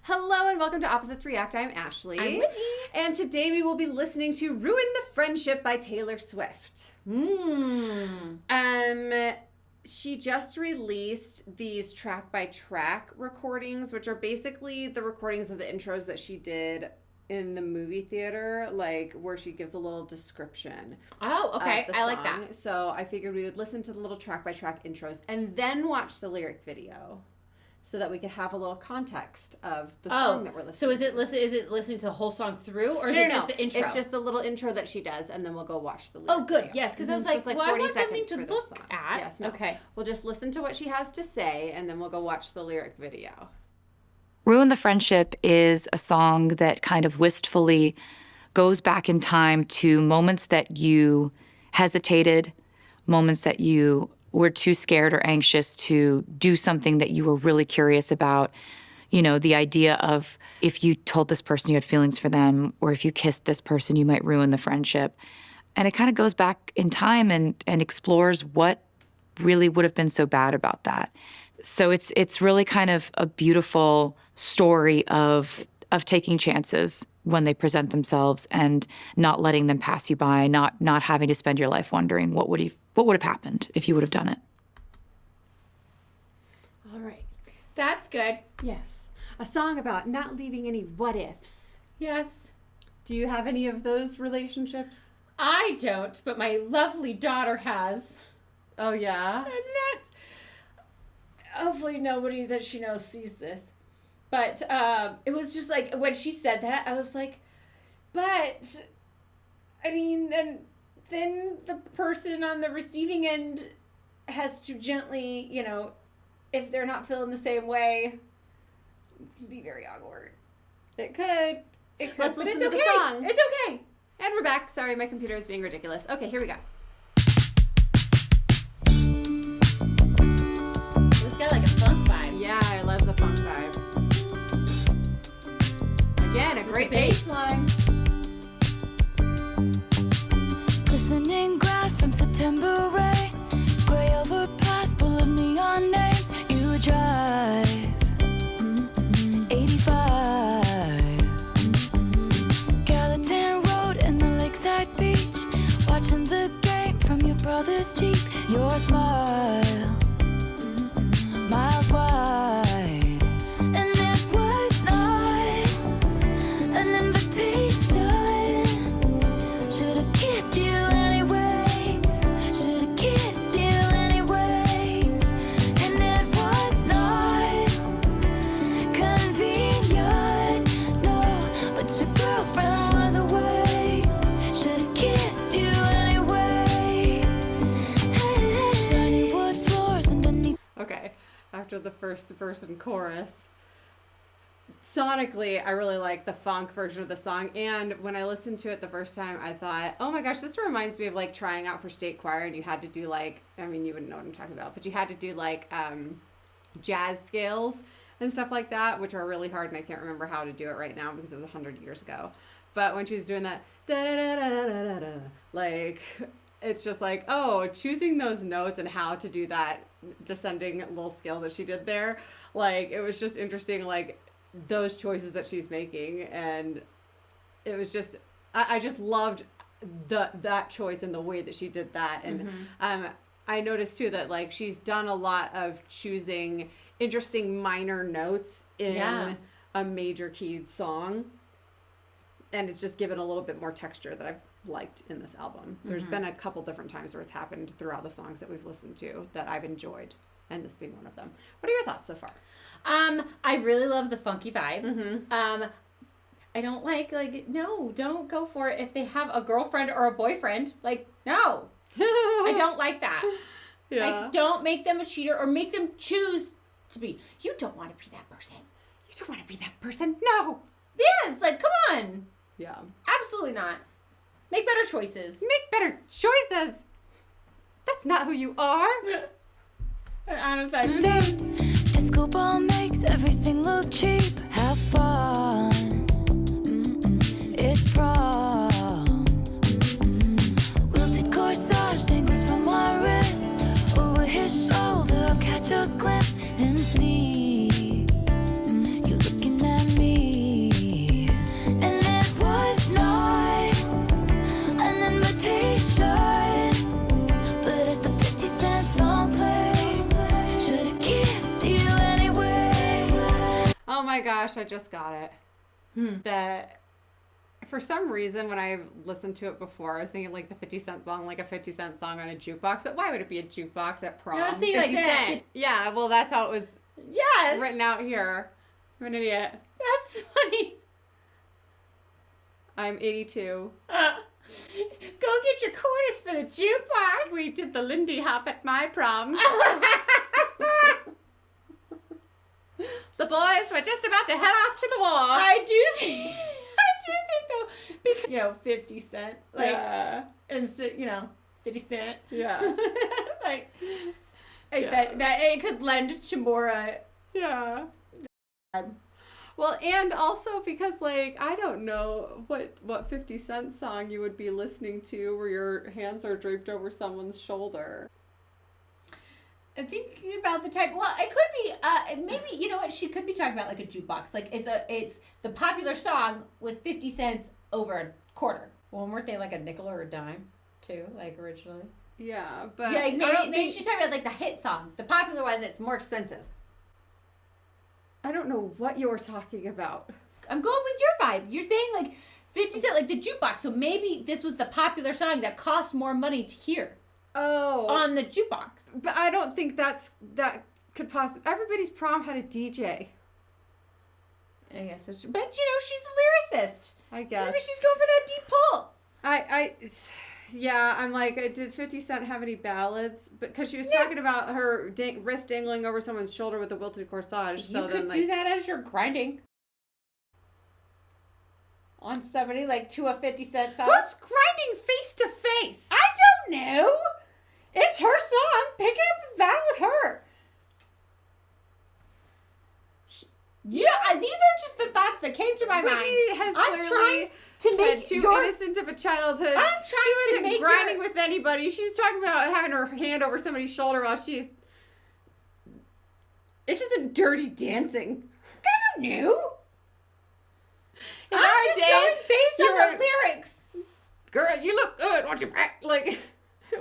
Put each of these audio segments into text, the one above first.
Hello and welcome to Opposites React. I'm Ashley. I'm Whitney. And today we will be listening to Ruin the Friendship by Taylor Swift. She just released these track-by-track recordings, which are basically the recordings of the intros that she did in the movie theater, like where she gives a little description. Oh, okay. I like song. that. So I figured we would listen to the little track-by-track intros and then watch the lyric video, so that we could have a little context of the song that we're listening. So is it listening to the whole song through, or is it just the intro? It's just the little intro that she does, and then we'll go watch the lyric Oh, good. video. Yes, because I was So like, it's well, I 40 want something seconds to for this look song. at. Yes, no. Okay. We'll just listen to what she has to say, and then we'll go watch the lyric video. Ruin the Friendship is a song that kind of wistfully goes back in time to moments that you hesitated, moments that you were too scared or anxious to do something that you were really curious about. You know, the idea of if you told this person you had feelings for them, or if you kissed this person, you might ruin the friendship. And it kind of goes back in time and explores what really would have been so bad about that. So it's really kind of a beautiful story of taking chances when they present themselves and not letting them pass you by, not having to spend your life wondering what would have happened if you would have done it. All right. That's good. Yes. A song about not leaving any what-ifs. Yes. Do you have any of those relationships? I don't, but my lovely daughter has. Oh, yeah? And that's... Hopefully nobody that she knows sees this. But it was just like, when she said that, I was like, but, I mean, then the person on the receiving end has to gently, you know, if they're not feeling the same way, it can be very awkward. It could. Let's listen to the song. It's okay. And we're back. Sorry, my computer is being ridiculous. Okay, here we go. It's got like a funk vibe. Yeah, I love the funk vibe. Again, a great bass line. Glistening grass from September rain, gray overpass full of neon names. You drive 85, Gallatin Road and the lakeside beach, watching the game from your brother's Jeep. Your smile, miles wide, and it was not an invitation. Should have kissed you anyway. Should have kissed you anyway. And it was not convenient, no. But your girlfriend was away. Should have kissed you anyway. Shiny wood floors underneath. Okay, after the first verse and chorus, sonically, I really like the funk version of the song. And when I listened to it the first time, I thought, oh my gosh, this reminds me of like trying out for state choir, and you had to do like, I mean, you wouldn't know what I'm talking about, but you had to do like jazz scales and stuff like that, which are really hard, and I can't remember how to do it right now because it was 100 years ago. But when she was doing that, da da da da da da da, like, it's just like, oh, choosing those notes and how to do that descending little scale that she did there, like, it was just interesting, like, those choices that she's making. And it was just, I just loved that choice and the way that she did that. And I noticed too that like she's done a lot of choosing interesting minor notes in a major keyed song, and it's just given a little bit more texture that I've liked in this album. There's been a couple different times where it's happened throughout the songs that we've listened to that I've enjoyed, and this being one of them. What are your thoughts so far? I really love the funky vibe. I don't like, no, don't go for it if they have a girlfriend or a boyfriend. Like, no. I don't like that. Yeah. Like, don't make them a cheater or make them choose to be. You don't want to be that person. You don't want to be that person. No. Yes, like, come on. Yeah. Absolutely not. Make better choices. Make better choices. That's not who you are. I don't know if that's Disco ball makes everything look cheap. Have fun. It's prom. Wilted corsage dangles from my wrist. Over his shoulder, I'll catch a glimpse and see you looking at me. Oh my gosh, I just got it. That for some reason when I listened to it before, I was thinking like the 50 Cent song, like a 50 Cent song on a jukebox. But why would it be a jukebox at prom? I was thinking like 50 that. Cent. Yeah, well that's how it was Yes. written out here. I'm an idiot. That's funny. I'm 82. Go get your quarters for the jukebox. We did the Lindy Hop at my prom. The boys were just about to head off to the war. I do think though, because 50 Cent, like, Yeah. instead, 50 Cent, Yeah. like Yeah. that it could lend to more. Yeah. Well, and also because, like, I don't know what 50 Cent song you would be listening to where your hands are draped over someone's shoulder. I'm thinking about the type. Well, it could be. Maybe you know what she could be talking about, like a jukebox. Like it's the popular song was 50 cents over a quarter. Well, weren't they like a nickel or a dime, too? Like originally. Yeah, but Yeah, I don't maybe think, she's talking about like the hit song, the popular one that's more expensive. I don't know what you're talking about. I'm going with your vibe. You're saying like 50 Cent, like the jukebox. So maybe this was the popular song that cost more money to hear Oh. on the jukebox. But I don't think that could possibly. Everybody's prom had a DJ. I guess it's true. But she's a lyricist. I guess. Maybe she's going for that deep pull. Yeah, I'm like, did 50 Cent have any ballads? Because she was talking about her wrist dangling over someone's shoulder with a wilted corsage. You could do that as you're grinding. On somebody, like, to a 50 Cent song. Who's grinding face to face? I don't know. It's her song. Pick it up and battle with her. Yeah, these are just the thoughts that came to my mind. Whitney has I'm clearly trying to make had too innocent of a childhood. I'm trying she to wasn't make grinding your- with anybody. She's talking about having her hand over somebody's shoulder while she's. This isn't Dirty Dancing. I don't know. In I'm our just day, going based you on were- the lyrics. Girl, you look good. Watch your back. Like. Is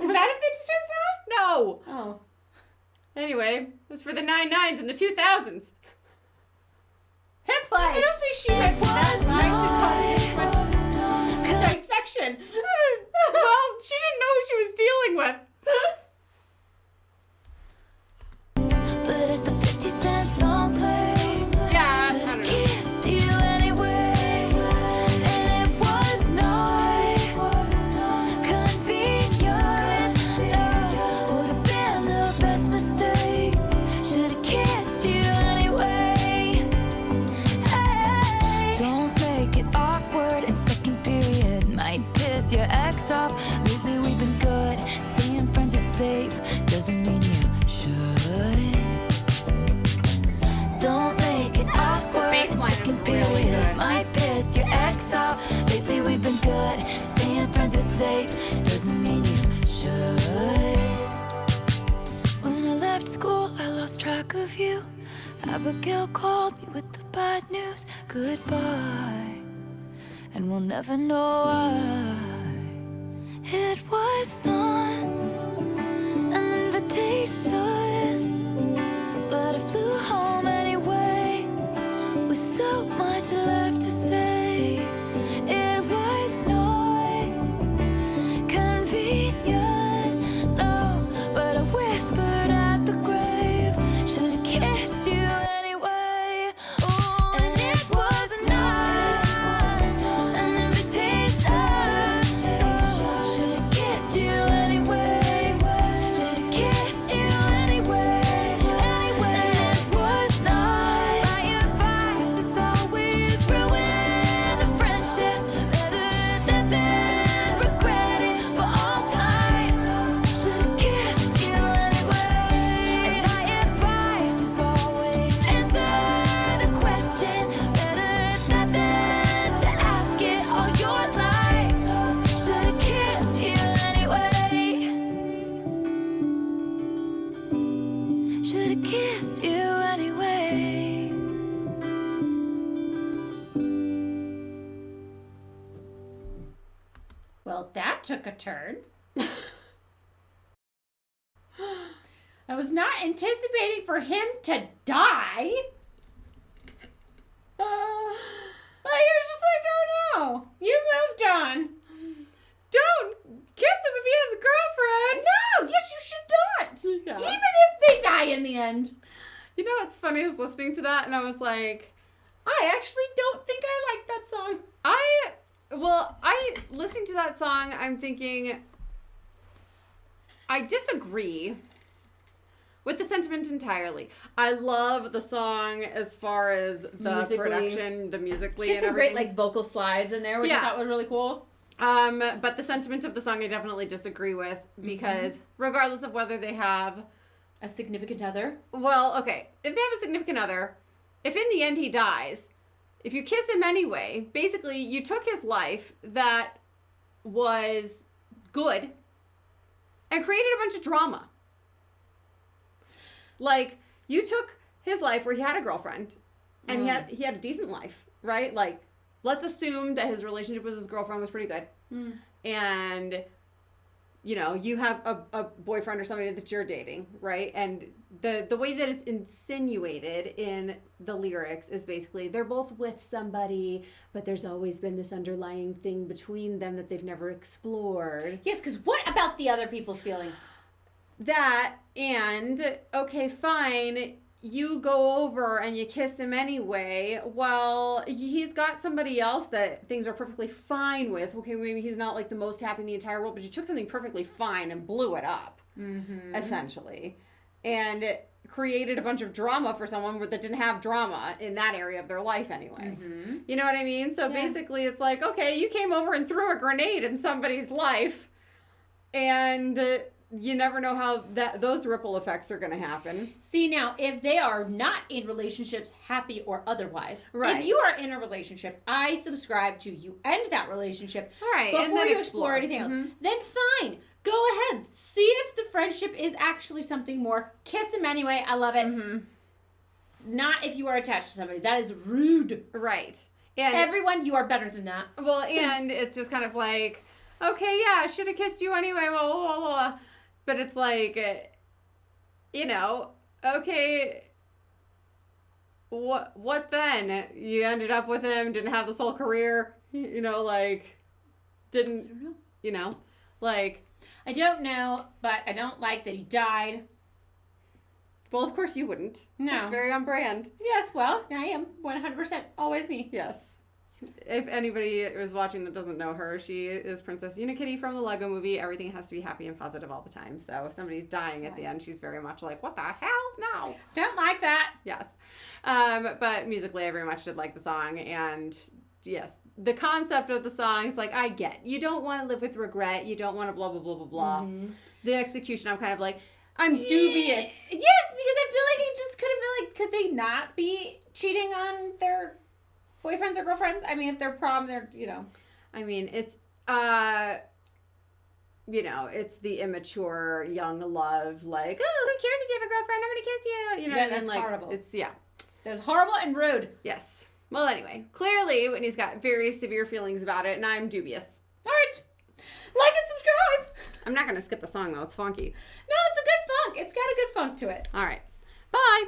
that a 50 Cent song? No. Oh. Anyway, it was for the 99s and the 2000s. Hit play. I don't think she went for that line to call it dissection. Well, she didn't know who she was dealing with. But as the 50 Cent song played, Yeah, I don't know. kissed you anyway, and it was not convenient. Would have been the best mistake. Should have kissed you anyway. Hey. Don't make it awkward in second period. Might piss your ex off. Lately we've been good. Staying friends is safe. Doesn't mean you should. Don't make it awkward in baseline is second really period. good. Might piss your ex off. Lately we've been good. Staying friends is safe. Doesn't mean you should. When I left school, I lost track of you. Abigail called me with the bad news. Goodbye. And we'll never know why. It was not an invitation, but I flew home anyway, with so much left to say. It was not convenient, no, but I whispered at the grave, should've kissed you anyway. Oh, and it was not an invitation, should've kissed you anyway, should've kissed you anyway, and it was not my advice. It's always ruin the friendship, better than regret it for all time. Should've kissed you anyway, and my advice is always answer the question, better than to ask it all your life. Should've kissed you anyway. Should've kissed you anyway. Well, that took a turn. I was not anticipating for him to die. friend. You know what's funny is listening to that, and I was like, I actually don't think I like that song. I listening to that song, I'm thinking, I disagree with the sentiment entirely. I love the song as far as the Musically. production, the musically, She had and some great everything. like vocal slides in there, which I Yeah. thought was really cool. But the sentiment of the song I definitely disagree with because regardless of whether they have, A significant other. well, okay, if they have a significant other, if in the end he dies, if you kiss him anyway, basically you took his life that was good and created a bunch of drama. Like, you took his life where he had a girlfriend and he had a decent life, right? Like, let's assume that his relationship with his girlfriend was pretty good. And, you know, you have a boyfriend or somebody that you're dating, right? And the way that it's insinuated in the lyrics is basically they're both with somebody, but there's always been this underlying thing between them that they've never explored. Yes, because what about the other people's feelings? That, and, okay, fine, you go over and you kiss him anyway. Well, he's got somebody else that things are perfectly fine with. Okay, maybe he's not like the most happy in the entire world, but you took something perfectly fine and blew it up, essentially. And it created a bunch of drama for someone that didn't have drama in that area of their life anyway. You know what I mean? So basically it's like, okay, you came over and threw a grenade in somebody's life, and you never know how those ripple effects are going to happen. See, now, if they are not in relationships, happy or otherwise, Right. if you are in a relationship, I subscribe to you end that relationship All right, before and then you explore anything else. Then fine. Go ahead. See if the friendship is actually something more. Kiss him anyway. I love it. Not if you are attached to somebody. That is rude. Right. And Everyone, you are better than that. well, and it's just kind of like, okay, yeah, I should have kissed you anyway, blah, blah, blah, blah. But it's like, you know, okay, what then? You ended up with him, didn't have this whole career, you know, like, didn't, you know, like. I don't know, but I don't like that he died. Well, of course you wouldn't. No. It's very on brand. Yes, well, I am 100% always me. Yes. If anybody is watching that doesn't know her, she is Princess Unikitty from the Lego Movie. Everything has to be happy and positive all the time. So if somebody's dying at the end, she's very much like, what the hell? No. Don't like that. Yes. But musically, I very much did like the song. And yes, the concept of the song, it's like, I get. You don't want to live with regret. You don't want to blah, blah, blah, blah, blah. The execution, I'm kind of like, I'm dubious. Yes, because I feel like it just could have been like, could they not be cheating on their boyfriends or girlfriends? I mean, if they're prom, they're, you know. I mean, it's, you know, it's the immature young love, like, oh, who cares if you have a girlfriend? I'm going to kiss you. You know Yeah, what I mean? that's Like, horrible. it's, yeah. That's horrible and rude. Yes. Well, anyway, clearly Whitney's got very severe feelings about it, and I'm dubious. All right. Like and subscribe. I'm not going to skip the song, though. It's funky. No, it's a good funk. It's got a good funk to it. All right. Bye.